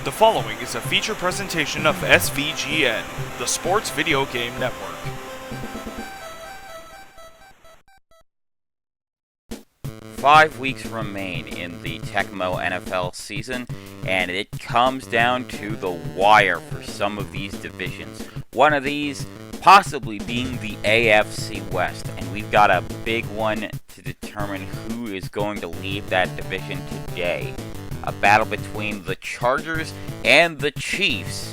The following is a feature presentation of SVGN, the Sports Video Game Network. Five weeks remain in the Tecmo NFL season, and it comes down to the wire for some of these divisions. One of these possibly being the AFC West, and we've got a big one to determine who is going to lead that division today. A battle between the Chargers and the Chiefs.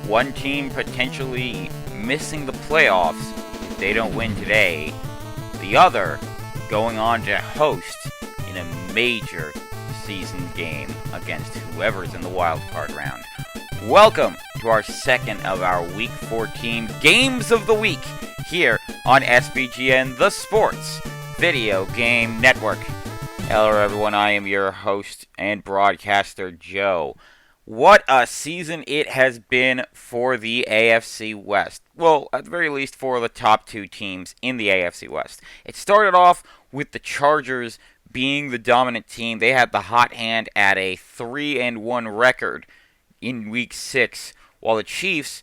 One team potentially missing the playoffs if they don't win today. The other going on to host in a major season game against whoever's in the wild card round. Welcome to our second of our Week 14 Games of the Week here on SVGN, the Sports Video Game Network. Hello everyone, I am your host and broadcaster, Joe. What a season it has been for the AFC West. Well, at the very least for the top two teams in the AFC West. It started off with the Chargers being the dominant team. They had the hot hand at a 3-1 record in Week 6, while the Chiefs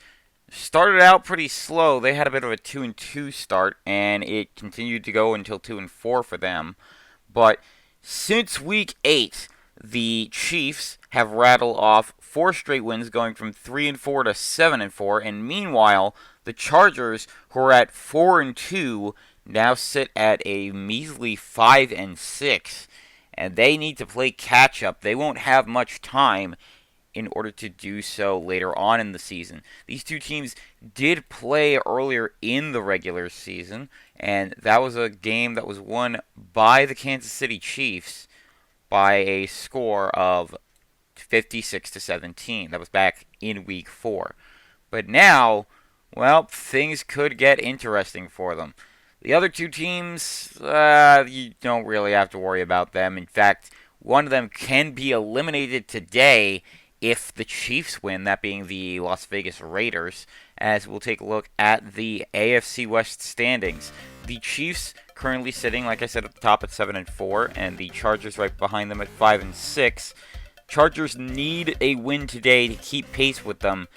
started out pretty slow. They had a bit of a 2-2 start, and it continued to go until 2-4 for them. But since Week 8, the Chiefs have rattled off 4 straight wins, going from 3-4 to 7-4, and meanwhile, the Chargers, who are at 4-2, now sit at a measly 5-6, and they need to play catch-up. They won't have much time in order to do so later on in the season. These two teams did play earlier in the regular season, and that was a game that was won by the Kansas City Chiefs by a score of 56-17. That was back in Week 4. But now, well, things could get interesting for them. The other two teams, you don't really have to worry about them. In fact, one of them can be eliminated today if the Chiefs win, that being the Las Vegas Raiders, as we'll take a look at the AFC West standings. The Chiefs currently sitting, like I said, at the top at 7-4, and the Chargers right behind them at 5-6. Chargers need a win today to keep pace with them,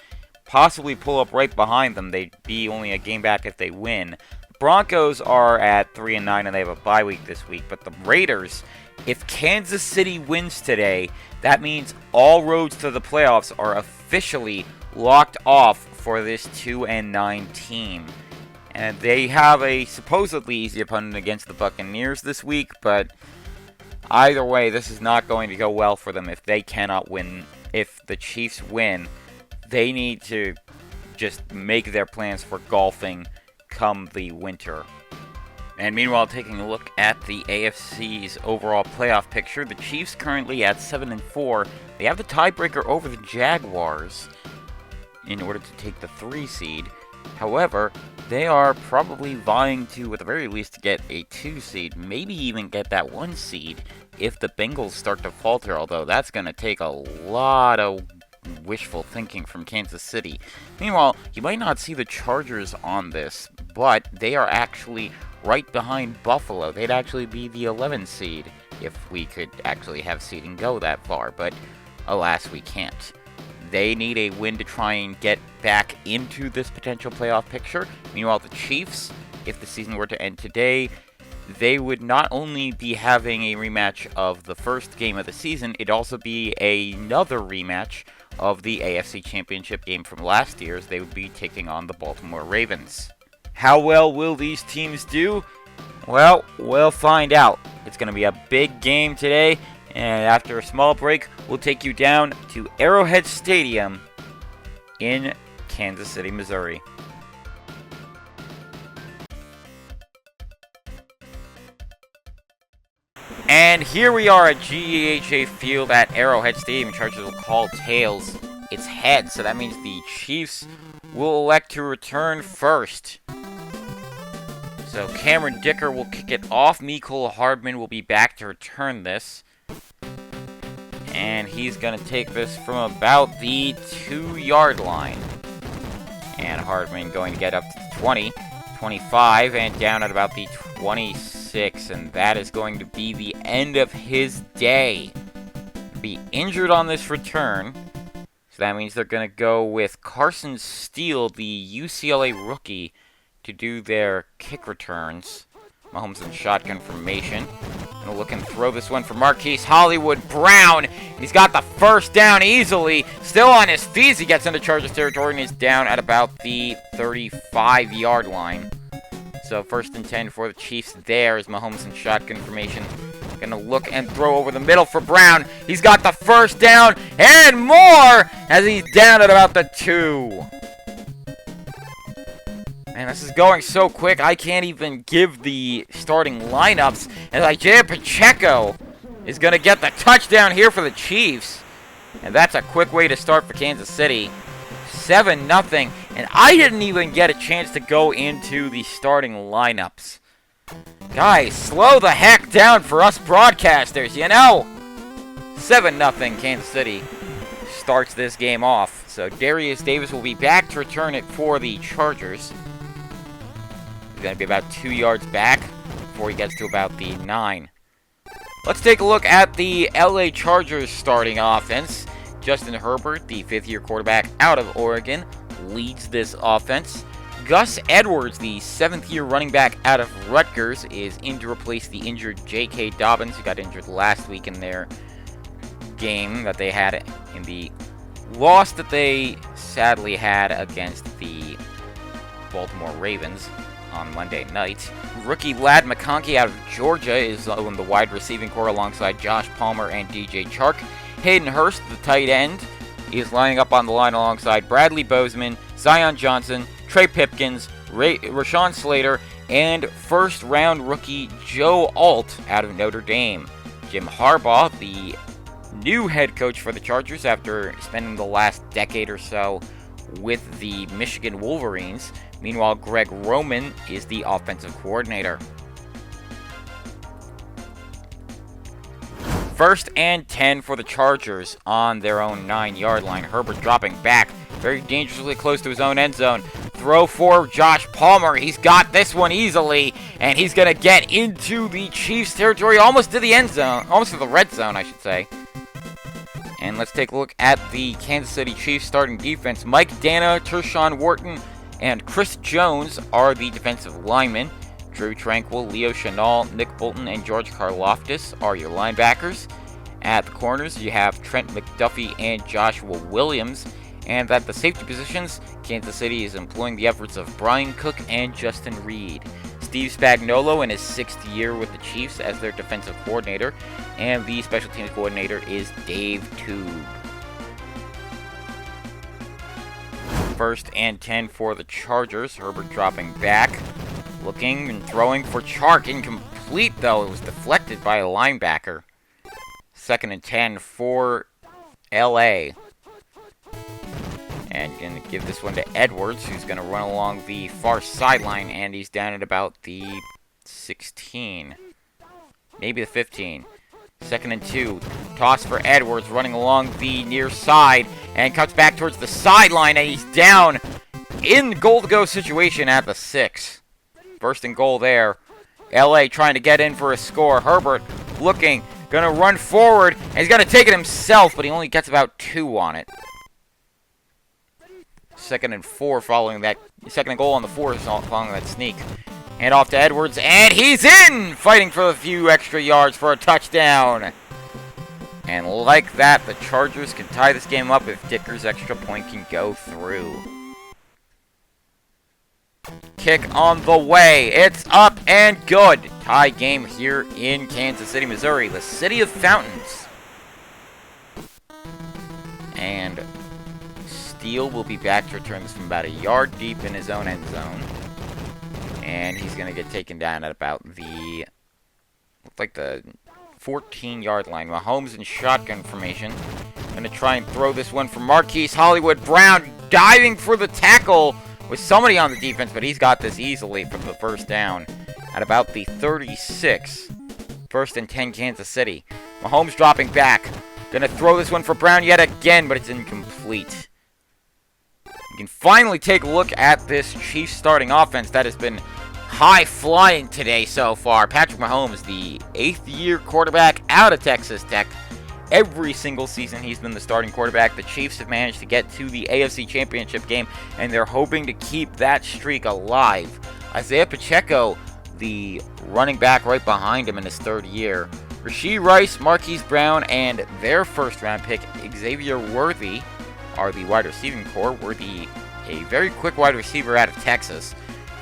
possibly pull up right behind them. They'd be only a game back if they win. Broncos are at 3-9, and they have a bye week this week, but the Raiders, if Kansas City wins today, that means all roads to the playoffs are officially locked off for this 2-9 team. And they have a supposedly easy opponent against the Buccaneers this week, but either way, this is not going to go well for them if they cannot win. If the Chiefs win, they need to just make their plans for golfing come the winter. And meanwhile, taking a look at the AFC's overall playoff picture, the Chiefs currently at 7-4. They have the tiebreaker over the Jaguars in order to take the 3 seed. However, they are probably vying to, at the very least, get a 2 seed, maybe even get that 1 seed if the Bengals start to falter, although that's going to take a lot of wishful thinking from Kansas City. Meanwhile, you might not see the Chargers on this, but they are actually right behind Buffalo. They'd actually be the 11 seed if we could actually have seeding go that far, but alas, we can't. They need a win to try and get back into this potential playoff picture. Meanwhile, the Chiefs, if the season were to end today, they would not only be having a rematch of the first game of the season, it'd also be another rematch of the AFC Championship game from last year, as they would be taking on the Baltimore Ravens. How well will these teams do? Well, we'll find out. It's going to be a big game today, and after a small break, we'll take you down to Arrowhead Stadium in Kansas City, Missouri. And here we are at GEHA Field at Arrowhead Stadium. Chargers will call tails. It's heads, so that means the Chiefs will elect to return first. So Cameron Dicker will kick it off. Mecole Hardman will be back to return this. And he's going to take this from about the 2-yard line. And Hardman going to get up to the 20, 25, and down at about the 26. And that is going to be the end of his day. Be injured on this return. So that means they're going to go with Carson Steele, the UCLA rookie, to do their kick returns. Mahomes in shotgun formation. Gonna look and throw this one for Marquise Hollywood Brown. He's got the first down easily. Still on his feet as he gets into Chargers territory, and he's down at about the 35-yard line. So 1st and 10 for the Chiefs there as Mahomes in shotgun formation. Gonna look and throw over the middle for Brown. He's got the first down and more as he's down at about the 2. Man, this is going so quick, I can't even give the starting lineups. And Isaiah Pacheco is going to get the touchdown here for the Chiefs. And that's a quick way to start for Kansas City. 7-0. And I didn't even get a chance to go into the starting lineups. Guys, slow the heck down for us broadcasters, you know? 7-0 Kansas City starts this game off. So Darius Davis will be back to return it for the Chargers. He's going to be about 2 yards back before he gets to about the 9. Let's take a look at the LA Chargers starting offense. Justin Herbert, the 5th-year quarterback out of Oregon, leads this offense. Gus Edwards, the 7th-year running back out of Rutgers, is in to replace the injured J.K. Dobbins, who got injured last week in their game that they had in the loss that they sadly had against the Baltimore Ravens on Monday night. Rookie Ladd McConkey out of Georgia is on the wide receiving core alongside Josh Palmer and DJ Chark. Hayden Hurst, the tight end, is lining up on the line alongside Bradley Bozeman, Zion Johnson, Trey Pipkins, Rashawn Slater, and first-round rookie Joe Alt out of Notre Dame. Jim Harbaugh, the new head coach for the Chargers after spending the last decade or so with the Michigan Wolverines. Meanwhile, Greg Roman is the offensive coordinator. 1st and 10 for the Chargers on their own 9-yard line. Herbert dropping back very dangerously close to his own end zone. Throw for Josh Palmer. He's got this one easily, and he's going to get into the Chiefs territory, almost to the end zone, almost to the red zone, I should say. And let's take a look at the Kansas City Chiefs starting defense. Mike Dana, Tershawn Wharton, and Chris Jones are the defensive linemen. Drew Tranquil, Leo Chenal, Nick Bolton, and George Karlaftis are your linebackers. At the corners, you have Trent McDuffie and Joshua Williams. And at the safety positions, Kansas City is employing the efforts of Brian Cook and Justin Reed. Steve Spagnuolo in his 6th year with the Chiefs as their defensive coordinator. And the special teams coordinator is Dave Toub. 1st and 10 for the Chargers. Herbert dropping back. Looking and throwing for Chark. Incomplete, though. It was deflected by a linebacker. 2nd and 10 for LA. And going to give this one to Edwards, who's going to run along the far sideline. And he's down at about the 16. Maybe the 15. 2nd and 2. Toss for Edwards running along the near side. And cuts back towards the sideline. And he's down in goal-to-go situation at the 6. 1st and goal there. LA trying to get in for a score. Herbert looking. Going to run forward. And he's going to take it himself. But he only gets about 2 on it. 2nd and 4 following that. 2nd and goal on the 4 following that sneak. Hand off to Edwards. And he's in! Fighting for a few extra yards for a touchdown. And like that, the Chargers can tie this game up if Dicker's extra point can go through. Kick on the way. It's up and good. Tie game here in Kansas City, Missouri. The city of fountains. And Steele will be back to return this from about a yard deep in his own end zone. And he's going to get taken down at about the, looks like the 14-yard line. Mahomes in shotgun formation. Going to try and throw this one for Marquise Hollywood Brown. Diving for the tackle with somebody on the defense, but he's got this easily from the first down at about the 36. 1st and 10 Kansas City. Mahomes dropping back. Going to throw this one for Brown yet again, but it's incomplete. You can finally take a look at this Chiefs starting offense that has been high-flying today so far. Patrick Mahomes, the 8th-year quarterback out of Texas Tech, every single season he's been the starting quarterback. The Chiefs have managed to get to the AFC Championship game, and they're hoping to keep that streak alive. Isaiah Pacheco, the running back right behind him in his third year. Rashee Rice, Marquise Brown, and their first-round pick, Xavier Worthy, are the wide receiving core. Worthy, a very quick wide receiver out of Texas.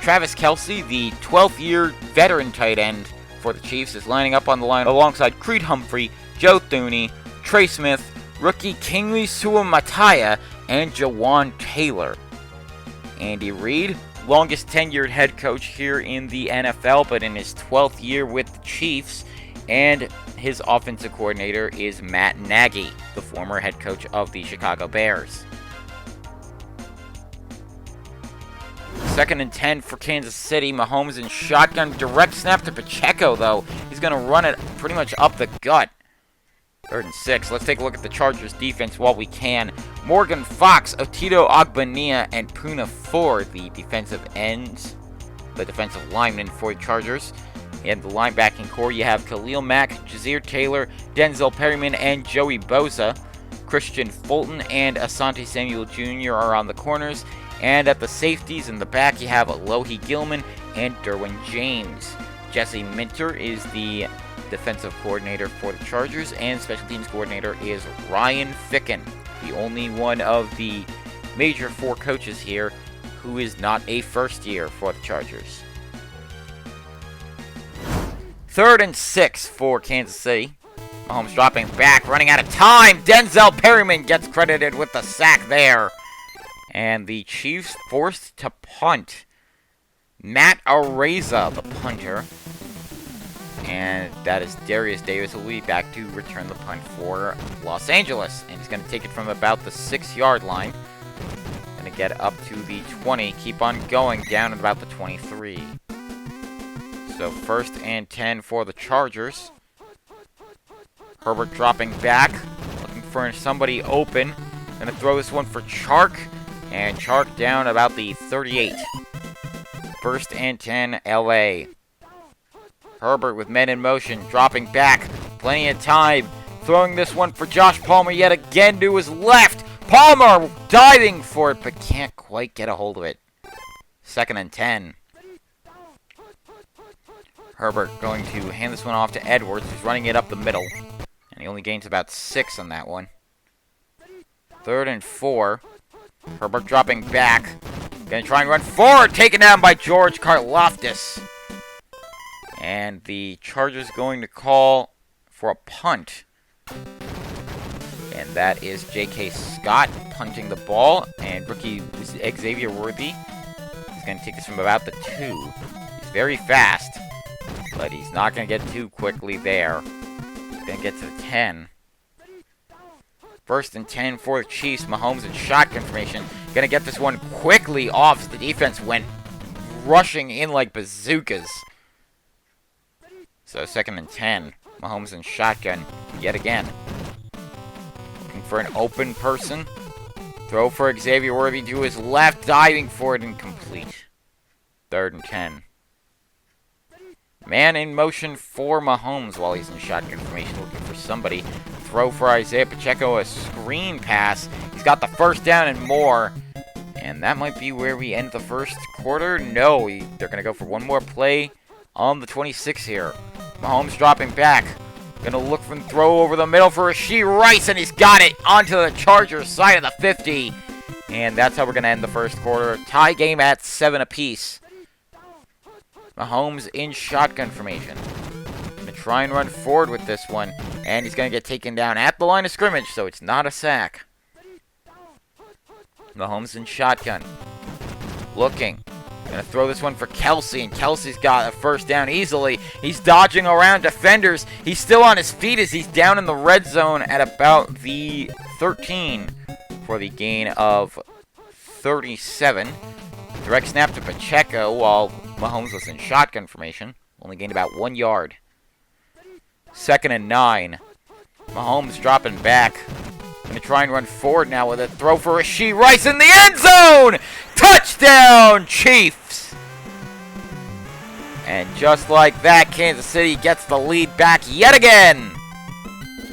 Travis Kelce, the 12th-year veteran tight end for the Chiefs, is lining up on the line alongside Creed Humphrey, Joe Thuney, Trey Smith, rookie Kingsley Suamataia, and Jawan Taylor. Andy Reid, longest tenured head coach here in the NFL, but in his 12th year with the Chiefs, and his offensive coordinator is Matt Nagy, the former head coach of the Chicago Bears. 2nd and 10 for Kansas City. Mahomes in shotgun. Direct snap to Pacheco, though. He's going to run it pretty much up the gut. 3rd and 6. Let's take a look at the Chargers defense while we can. Morgan Fox, Otito Ogbonnia, and Poona Ford, the defensive ends, the defensive linemen for the Chargers. In the linebacking core, you have Khalil Mack, Jazir Taylor, Denzel Perryman, and Joey Bosa. Christian Fulton and Asante Samuel Jr. are on the corners. And at the safeties in the back, you have Alohi Gilman and Derwin James. Jesse Minter is the defensive coordinator for the Chargers, and special teams coordinator is Ryan Ficken, the only one of the major 4 coaches here who is not a first year for the Chargers. 3rd and 6 for Kansas City. Mahomes dropping back, running out of time. Denzel Perryman gets credited with the sack there. And the Chiefs forced to punt. Matt Areza, the punter. And that is Darius Davis will be back to return the punt for Los Angeles. And he's going to take it from about the 6-yard line. Going to get up to the 20. Keep on going down at about the 23. So 1st and 10 for the Chargers. Herbert dropping back. Looking for somebody open. Going to throw this one for Chark. And Chark down about the 38. 1st and 10, LA. Herbert with men in motion, dropping back. Plenty of time. Throwing this one for Josh Palmer yet again to his left. Palmer diving for it, but can't quite get a hold of it. 2nd and 10. Herbert going to hand this one off to Edwards, who's running it up the middle. And he only gains about 6 on that one. 3rd and 4. Herbert dropping back. Gonna try and run forward. Taken down by George Karlaftis. And the Chargers going to call for a punt. And that is J.K. Scott punting the ball. And rookie Xavier Worthy is going to take this from about the 2. He's very fast, but he's not going to get too quickly there. He's going to get to the 10. 1st and 10 for the Chiefs. Mahomes in shotgun formation. Gonna get this one quickly off as the defense went rushing in like bazookas. So 2nd and 10. Mahomes in shotgun yet again. Looking for an open person. Throw for Xavier Worthy to his left. Diving for it, incomplete. 3rd and 10. Man in motion for Mahomes while he's in shotgun formation, looking for somebody. Throw for Isaiah Pacheco, a screen pass. He's got the 1st down and more. And that might be where we end the first quarter. No, they're going to go for one more play on the 26 here. Mahomes dropping back. Going to look for the throw over the middle for Rashee Rice, and he's got it onto the Chargers side of the 50. And that's how we're going to end the first quarter. Tie game at 7 apiece. Mahomes in shotgun formation. Going to try and run forward with this one. And he's going to get taken down at the line of scrimmage, so it's not a sack. Mahomes in shotgun. Looking. Going to throw this one for Kelce, and Kelce's got a 1st down easily. He's dodging around defenders. He's still on his feet as he's down in the red zone at about the 13 for the gain of 37. Direct snap to Pacheco while Mahomes was in shotgun formation. Only gained about 1 yard. 2nd and 9. Mahomes dropping back. Going to try and run forward now with a throw for Rashee Rice in the end zone! Touchdown, Chiefs! And just like that, Kansas City gets the lead back yet again.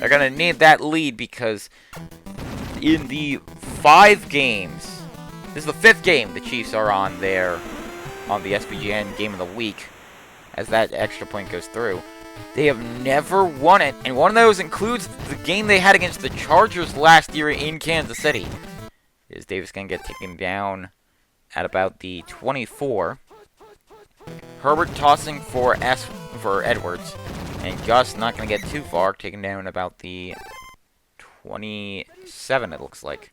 They're going to need that lead because in the 5 games, this is the 5th game the Chiefs are on the SVGN Game of the Week, as that extra point goes through. They have never won it, and one of those includes the game they had against the Chargers last year in Kansas City. Is Davis going to get taken down at about the 24? Herbert tossing for Edwards, and Gus not going to get too far, taken down about the 27, it looks like.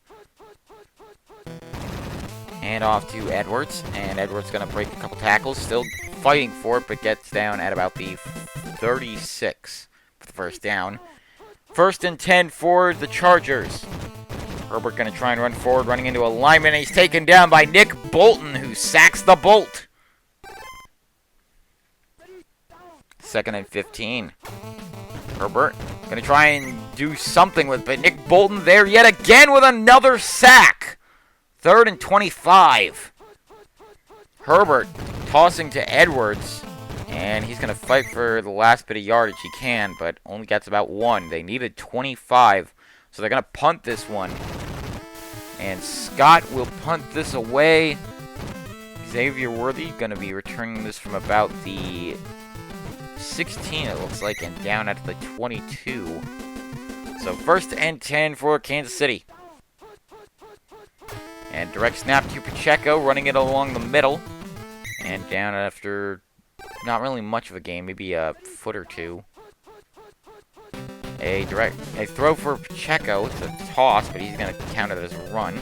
And off to Edwards, and Edwards going to break a couple tackles, still fighting for it, but gets down at about the 36 for the first down. 1st and 10 for the Chargers. Herbert going to try and run forward, running into a lineman, and he's taken down by Nick Bolton, who sacks the Bolt. 2nd and 15. Herbert going to try and do something with it, but Nick Bolton there yet again with another sack. 3rd and 25. Herbert tossing to Edwards, and he's going to fight for the last bit of yardage he can, but only gets about 1. They needed 25, so they're going to punt this one. And Scott will punt this away. Xavier Worthy going to be returning this from about the 16, it looks like, and down at the 22. So 1st and 10 for Kansas City. And direct snap to Pacheco, running it along the middle. And down after not really much of a game, maybe a foot or two. A throw for Pacheco. It's a toss, but he's going to count it as a run.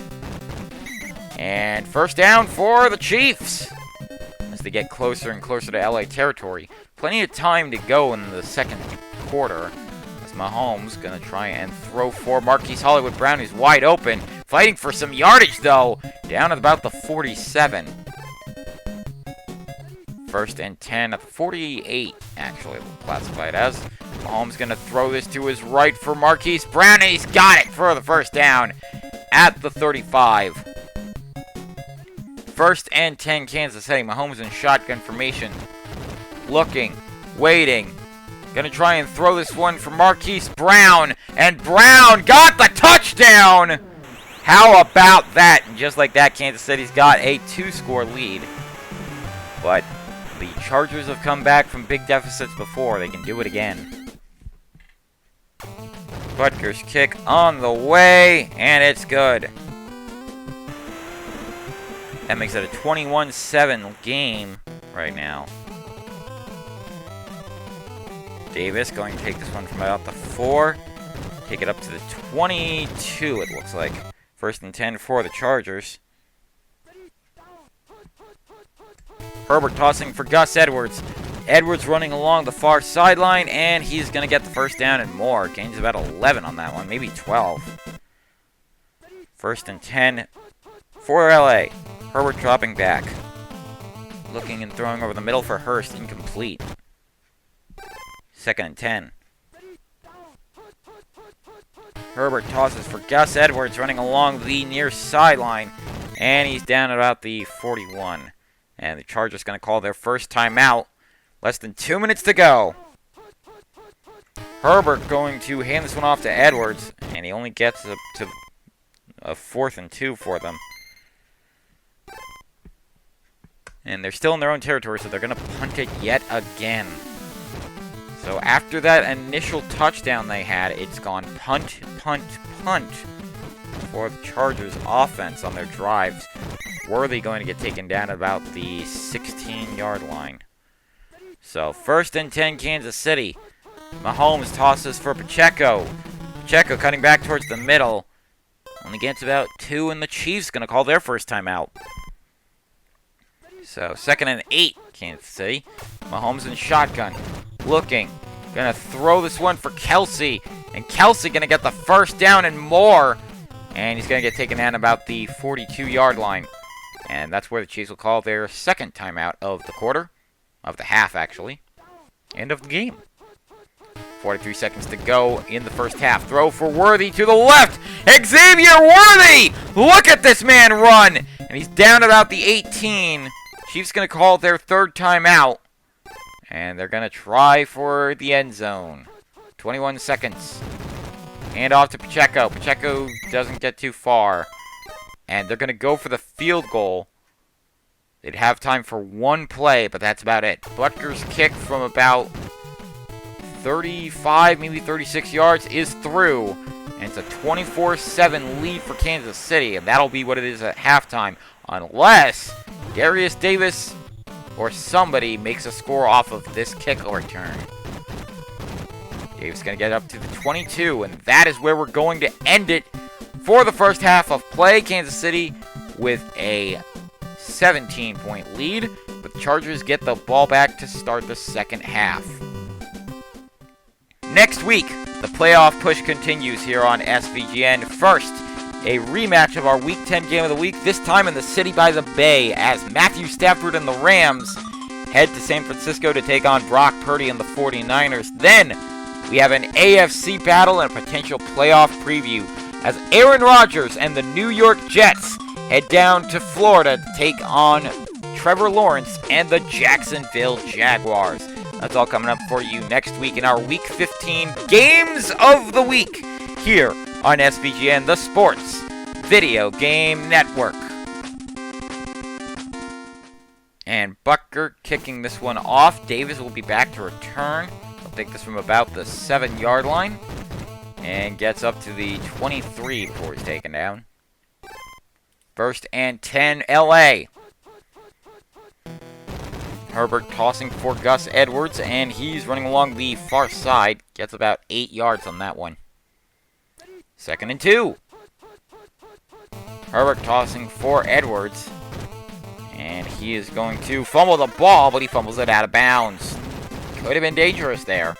And 1st down for the Chiefs as they get closer and closer to LA territory. Plenty of time to go in the 2nd quarter. As Mahomes going to try and throw for Marquise Hollywood Brown, who's wide open. Fighting for some yardage, though. Down at about the 47. 1st and 10 at the 48, actually, classified as. Mahomes going to throw this to his right for Marquise Brown, and he's got it for the 1st down at the 35. 1st and 10, Kansas City. Mahomes in shotgun formation. Looking, waiting. Going to try and throw this one for Marquise Brown, and Brown got the touchdown! How about that? And just like that, Kansas City's got a 2-score lead. But the Chargers have come back from big deficits before. They can do it again. Butker's kick on the way, and it's good. That makes it a 21-7 game right now. Davis going to take this one from about the 4. Take it up to the 22, it looks like. 1st and 10 for the Chargers. Herbert tossing for Gus Edwards. Edwards running along the far sideline, and he's going to get the 1st down and more. Gains about 11 on that one, maybe 12. 1st and 10 for LA. Herbert dropping back. Looking and throwing over the middle for Hurst, incomplete. 2nd and 10. Herbert tosses for Gus Edwards, running along the near sideline, and he's down at about the 41. And the Chargers going to call their 1st timeout. Less than 2 minutes to go. Herbert going to hand this one off to Edwards, and he only gets up to a 4th and 2 for them. And they're still in their own territory, so they're going to punt it yet again. So after that initial touchdown they had, it's gone punt, punt, punt for the Chargers offense on their drives. Worthy going to get taken down at about the 16-yard line. So 1st and 10, Kansas City. Mahomes tosses for Pacheco. Pacheco cutting back towards the middle. Only gets about 2, and the Chiefs going to call their 1st timeout. So 2nd and 8, Kansas City. Mahomes in shotgun. Looking. Going to throw this one for Kelsey. And Kelsey going to get the 1st down and more. And he's going to get taken down about the 42-yard line. And that's where the Chiefs will call their 2nd timeout of the quarter. Of the half, actually. End of the game. 43 seconds to go in the 1st half. Throw for Worthy to the left. Xavier Worthy! Look at this man run! And he's down about the 18. Chiefs going to call their 3rd timeout. And they're going to try for the end zone. 21 seconds. Hand off to Pacheco. Pacheco doesn't get too far. And they're going to go for the field goal. They'd have time for one play, but that's about it. Butker's kick from about 35, maybe 36 yards is through. And it's a 24-7 lead for Kansas City. And that'll be what it is at halftime. Unless Darius Davis or somebody makes a score off of this kick return. Davis going to get up to the 22. And that is where we're going to end it for the first half of play. Kansas City with a 17-point lead. But the Chargers get the ball back to start the second half. Next week, the playoff push continues here on SVGN. First, a rematch of our Week 10 game of the week, this time in the City by the Bay, as Matthew Stafford and the Rams head to San Francisco to take on Brock Purdy and the 49ers. Then, we have an AFC battle and a potential playoff preview, as Aaron Rodgers and the New York Jets head down to Florida to take on Trevor Lawrence and the Jacksonville Jaguars. That's all coming up for you next week in our Week 15 Games of the Week here on SVGN, the Sports Video Game Network. And Butker kicking this one off. Davis will be back to return. He'll take this from about the 7-yard line and gets up to the 23 before he's taken down. First and 10, LA. Herbert tossing for Gus Edwards, and he's running along the far side. Gets about 8 yards on that one. Second and 2. Herbert tossing for Edwards, and he is going to fumble the ball, but he fumbles it out of bounds. Could have been dangerous there.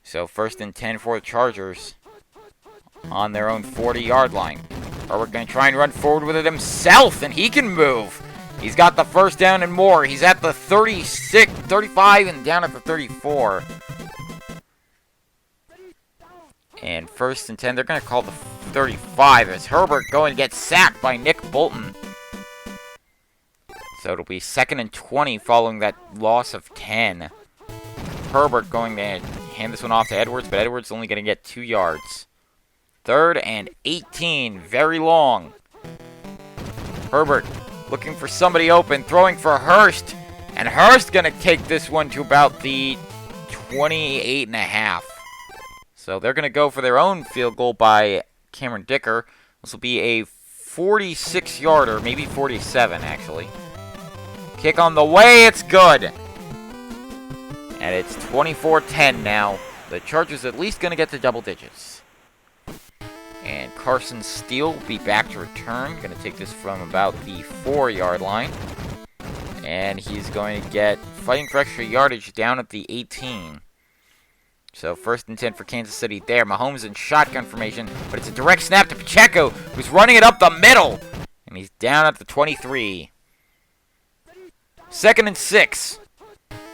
So first and 10 for the Chargers on their own 40-yard line. Herbert going to try and run forward with it himself, and he can move. He's got the first down and more. He's at the 36, 35, and down at the 34. And first and 10, they're going to call the 35 as Herbert going to get sacked by Nick Bolton. So it'll be second and 20 following that loss of 10. Herbert going to hand this one off to Edwards, but Edwards only going to get 2 yards. Third and 18, very long. Herbert looking for somebody open, throwing for Hurst. And Hurst going to take this one to about the 28.5. So they're going to go for their own field goal by Cameron Dicker. This will be a 46-yarder, maybe 47 actually. Kick on the way, it's good. And it's 24-10 now. The Chargers at least going to get to double digits. And Carson Steele will be back to return. Going to take this from about the 4-yard line. And he's going to get fighting for extra yardage down at the 18. So first and 10 for Kansas City there. Mahomes in shotgun formation, but it's a direct snap to Pacheco, who's running it up the middle. And he's down at the 23. Second and 6.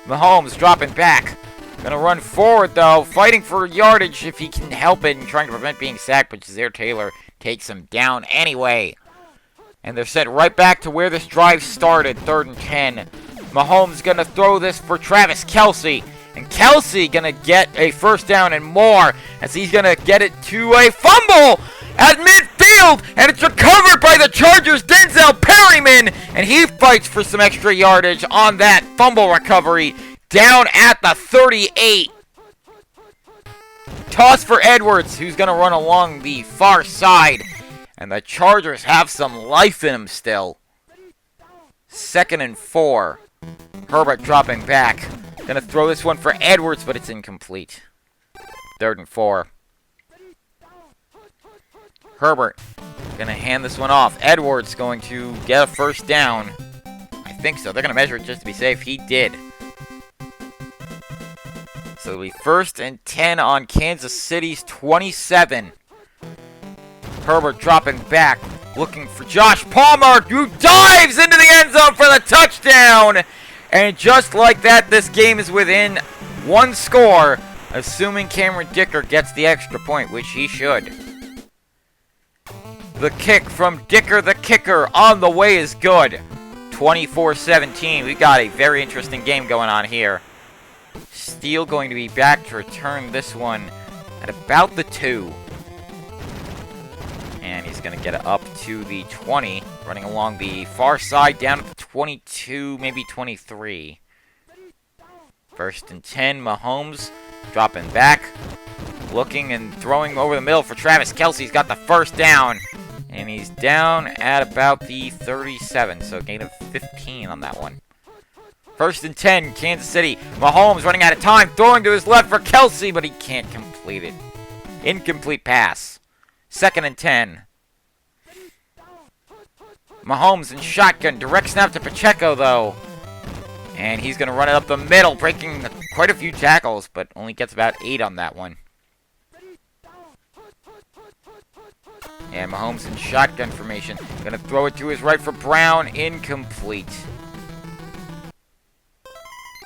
Mahomes dropping back. Gonna run forward, though, fighting for yardage if he can help it and trying to prevent being sacked, but Jazeer Taylor takes him down anyway. And they're sent right back to where this drive started, third and 10. Mahomes gonna throw this for Travis Kelce, and Kelce gonna get a first down and more, as he's gonna get it to a fumble at midfield, and it's recovered by the Chargers' Denzel Perryman, and he fights for some extra yardage on that fumble recovery. Down at the 38. Toss for Edwards, who's going to run along the far side. And the Chargers have some life in them still. Second and 4. Herbert dropping back. Going to throw this one for Edwards, but it's incomplete. Third and 4. Herbert going to hand this one off. Edwards going to get a first down. I think so. They're going to measure it just to be safe. He did. So it'll be first and 10 on Kansas City's 27. Herbert dropping back, looking for Josh Palmer, who dives into the end zone for the touchdown. And just like that, this game is within one score, assuming Cameron Dicker gets the extra point, which he should. The kick from Dicker the kicker on the way is good. 24-17. We got a very interesting game going on here. Steele going to be back to return this one at about the 2. And he's going to get it up to the 20, running along the far side, down at the 22, maybe 23. 1st and 10, Mahomes dropping back, looking and throwing over the middle for Travis Kelce. He's got the first down, and he's down at about the 37, so a gain of 15 on that one. 1st and 10, Kansas City. Mahomes running out of time, throwing to his left for Kelce, but he can't complete it. Incomplete pass. 2nd and 10. Mahomes in shotgun. Direct snap to Pacheco, though. And he's going to run it up the middle, breaking quite a few tackles, but only gets about 8 on that one. And Mahomes in shotgun formation. Going to throw it to his right for Brown. Incomplete.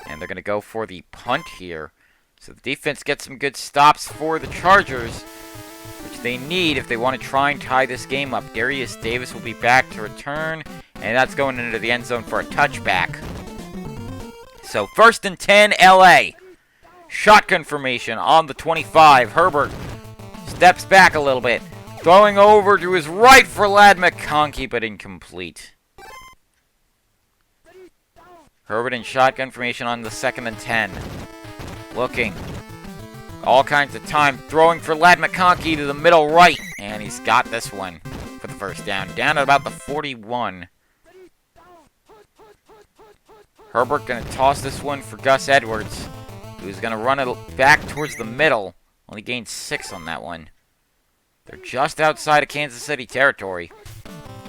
And they're going to go for the punt here. So the defense gets some good stops for the Chargers, which they need if they want to try and tie this game up. Darius Davis will be back to return, and that's going into the end zone for a touchback. So 1st and 10, LA. Shotgun formation on the 25. Herbert steps back a little bit, throwing over to his right for Ladd McConkey, but incomplete. Herbert in shotgun formation on the 2nd and 10. Looking. All kinds of time. Throwing for Ladd McConkey to the middle right. And he's got this one for the first down. Down at about the 41. Herbert going to toss this one for Gus Edwards, who's going to run it back towards the middle. Only gained 6 on that one. They're just outside of Kansas City territory.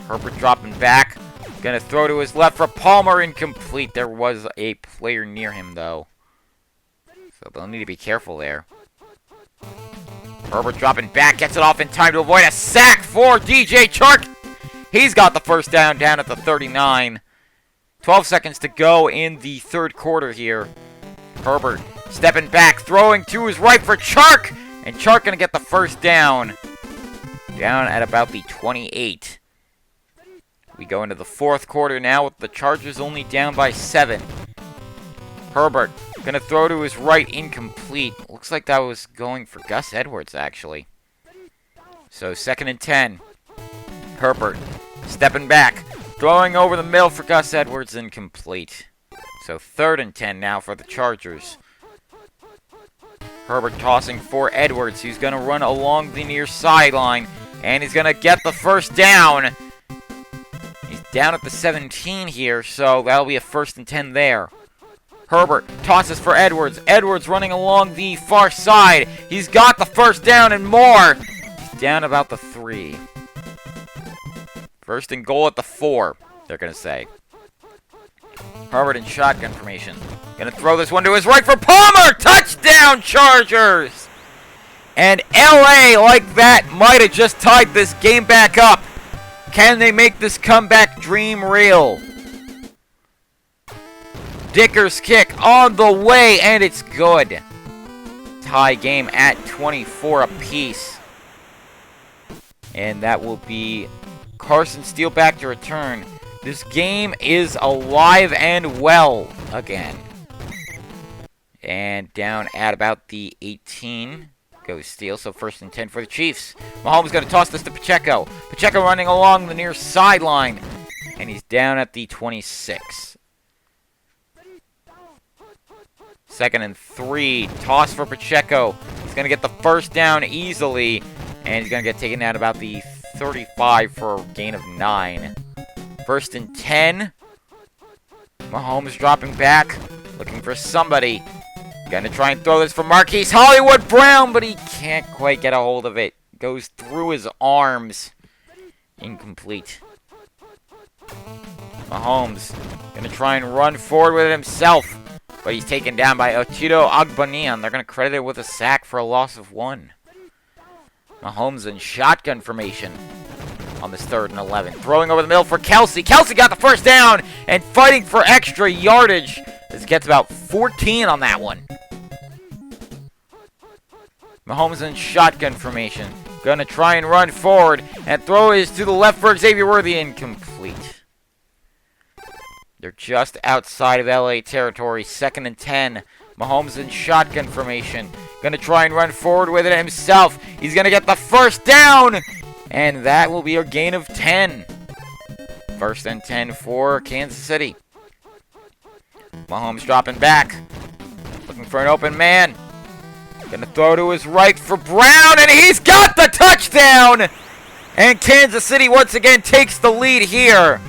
Herbert dropping back. Going to throw to his left for Palmer. Incomplete. There was a player near him, though. So they'll need to be careful there. Herbert dropping back. Gets it off in time to avoid a sack for DJ Chark. He's got the first down at the 39. 12 seconds to go in the 3rd quarter here. Herbert stepping back. Throwing to his right for Chark. And Chark going to get the first down. Down at about the 28. We go into the 4th quarter now with the Chargers only down by 7. Herbert going to throw to his right, incomplete. Looks like that was going for Gus Edwards, actually. So 2nd and 10. Herbert stepping back, throwing over the middle for Gus Edwards, incomplete. So 3rd and 10 now for the Chargers. Herbert tossing for Edwards, who's going to run along the near sideline, and he's going to get the first down. He's down at the 17 here, so that'll be a 1st and 10 there. Herbert tosses for Edwards. Edwards running along the far side. He's got the first down and more. He's down about the 3. 1st and goal at the 4, they're going to say. Herbert in shotgun formation. Going to throw this one to his right for Palmer. Touchdown, Chargers! And LA, like that, might have just tied this game back up. Can they make this comeback dream real? Dicker's kick on the way, and it's good. Tie game at 24 apiece. And that will be Carson Steele back to return. This game is alive and well again. And down at about the 18 goes Steele, so 1st and 10 for the Chiefs. Mahomes going to toss this to Pacheco. Pacheco running along the near sideline, and he's down at the 26. 2nd and 3. Toss for Pacheco. He's going to get the first down easily. And he's going to get taken out about the 35 for a gain of 9. 1st and 10. Mahomes dropping back. Looking for somebody. Going to try and throw this for Marquise Hollywood Brown. But he can't quite get a hold of it. Goes through his arms. Incomplete. Mahomes going to try and run forward with it himself. But he's taken down by Otito Ogbanian. They're going to credit it with a sack for a loss of 1. Mahomes in shotgun formation on this 3rd and 11. Throwing over the middle for Kelce. Kelce got the first down and fighting for extra yardage. This gets about 14 on that one. Mahomes in shotgun formation. Going to try and run forward. And throw is to the left for Xavier Worthy. Incomplete. They're just outside of LA territory. 2nd and 10. Mahomes in shotgun formation. going to try and run forward with it himself. He's going to get the first down, and that will be a gain of 10. First and 10 for Kansas City. Mahomes dropping back, looking for an open man. Going to throw to his right for Brown, and he's got the touchdown! And Kansas City once again takes the lead here.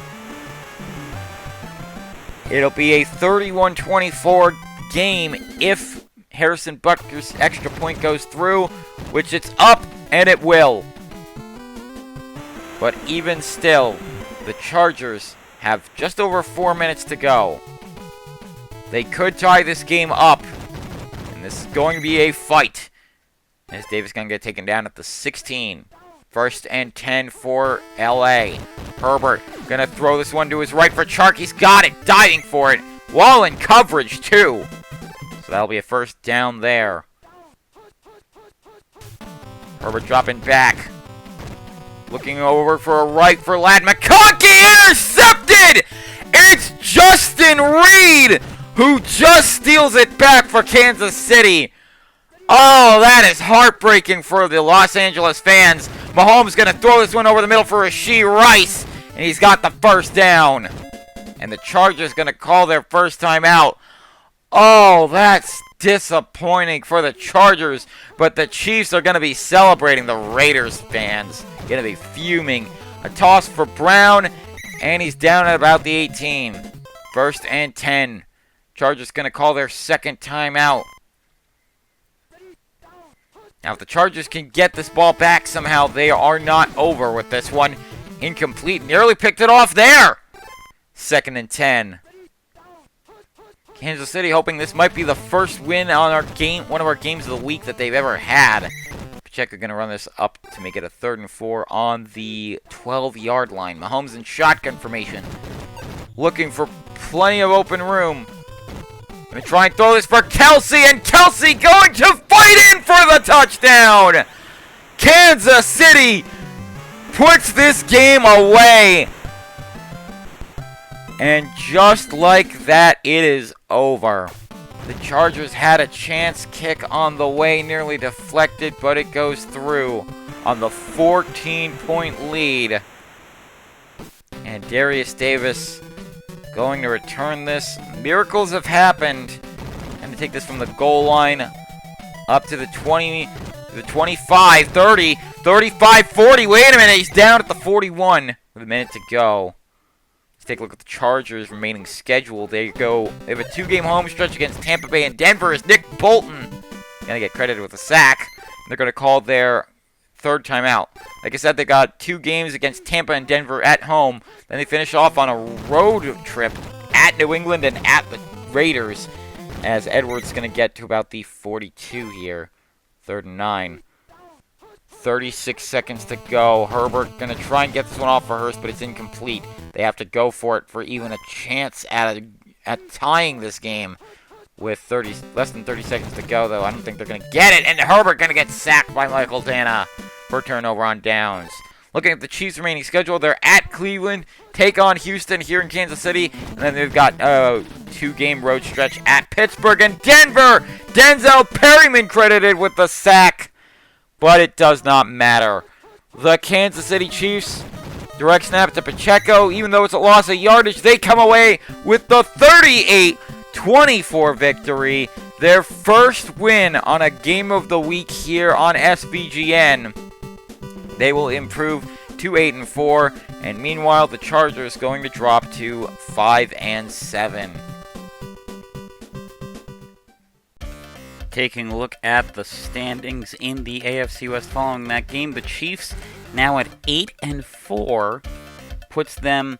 It'll be a 31-24 game if Harrison Butker's extra point goes through, which it's up, and it will. But even still, the Chargers have just over 4 minutes to go. They could tie this game up, and this is going to be a fight. As Davis going to get taken down at the 16. First and 10 for LA. Herbert going to throw this one to his right for Chark. He's got it, diving for it. Wall in coverage, too. So that'll be a first down there. Herbert dropping back. Looking over for a right for Ladd McConkey. Intercepted! It's Justin Reed who just steals it back for Kansas City. Oh, that is heartbreaking for the Los Angeles fans. Mahomes going to throw this one over the middle for Rashee Rice, and he's got the first down. And the Chargers going to call their first time out. Oh, that's disappointing for the Chargers, but the Chiefs are going to be celebrating. The Raiders fans going to be fuming. A toss for Brown, and he's down at about the 18. First and 10. Chargers going to call their second timeout. Now, if the Chargers can get this ball back somehow, they are not over with this one. Incomplete. Nearly picked it off there. Second and 10. Kansas City hoping this might be the first win on our game, one of our games of the week that they've ever had. Pacheco going to run this up to make it a 3rd and 4 on the 12-yard line. Mahomes in shotgun formation. Looking for plenty of open room. Going to try and throw this for Kelsey, and Kelsey going to fight in for the touchdown! Kansas City puts this game away. And just like that, it is over. The Chargers had a chance kick on the way, nearly deflected, but it goes through on the 14-point lead. And Darius Davis going to return this. Miracles have happened. And to take this from the goal line up to the 20, the 25, 30, 35, 40. Wait a minute, he's down at the 41 with a minute to go. Let's take a look at the Chargers' remaining schedule. They have a 2-game home stretch against Tampa Bay and Denver. Is Nick Bolton gonna get credited with a sack? They're gonna call their 3rd timeout. Like I said, they got 2 games against Tampa and Denver at home. Then they finish off on a road trip at New England and at the Raiders. As Edwards is going to get to about the 42 here. 3rd and 9. 36 seconds to go. Herbert going to try and get this one off for Hurst, but it's incomplete. They have to go for it for even a chance at tying this game. With less than 30 seconds to go, though. I don't think they're going to get it. And Herbert going to get sacked by Michael Dana for turnover on downs. Looking at the Chiefs' remaining schedule, they're at Cleveland, take on Houston here in Kansas City, and then they've got a 2-game road stretch at Pittsburgh and Denver. Denzel Perryman credited with the sack, but it does not matter. The Kansas City Chiefs, direct snap to Pacheco. Even though it's a loss of yardage, they come away with the 38-24 victory. Their first win on a game of the week here on SVGN. They will improve to 8-4, and meanwhile the Chargers going to drop to 5-7. Taking a look at the standings in the AFC West following that game, the Chiefs now at 8-4 puts them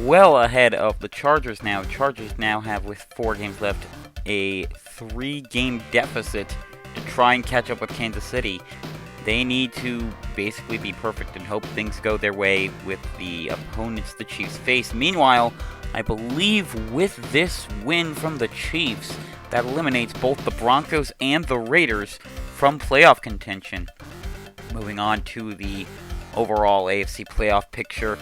well ahead of the Chargers now. The Chargers now have, with 4 games left, a 3-game deficit to try and catch up with Kansas City. They need to basically be perfect and hope things go their way with the opponents the Chiefs face. Meanwhile, I believe with this win from the Chiefs, that eliminates both the Broncos and the Raiders from playoff contention. Moving on to the overall AFC playoff picture,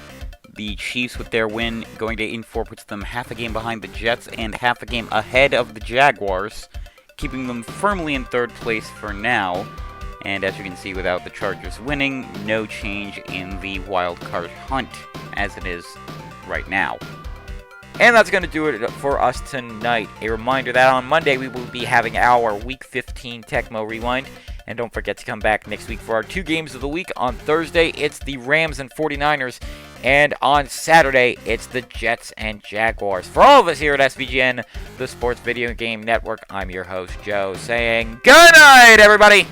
the Chiefs with their win going to 8-4 puts them half a game behind the Jets and half a game ahead of the Jaguars. keeping them firmly in third place for now. And as you can see, without the Chargers winning, no change in the wild card hunt as it is right now. And that's going to do it for us tonight. A reminder that on Monday we will be having our Week 15 Tecmo Rewind. And don't forget to come back next week for our 2 games of the week. On Thursday, it's the Rams and 49ers. And on Saturday, it's the Jets and Jaguars. For all of us here at SVGN, the Sports Video Game Network, I'm your host, Joe, saying good night, everybody!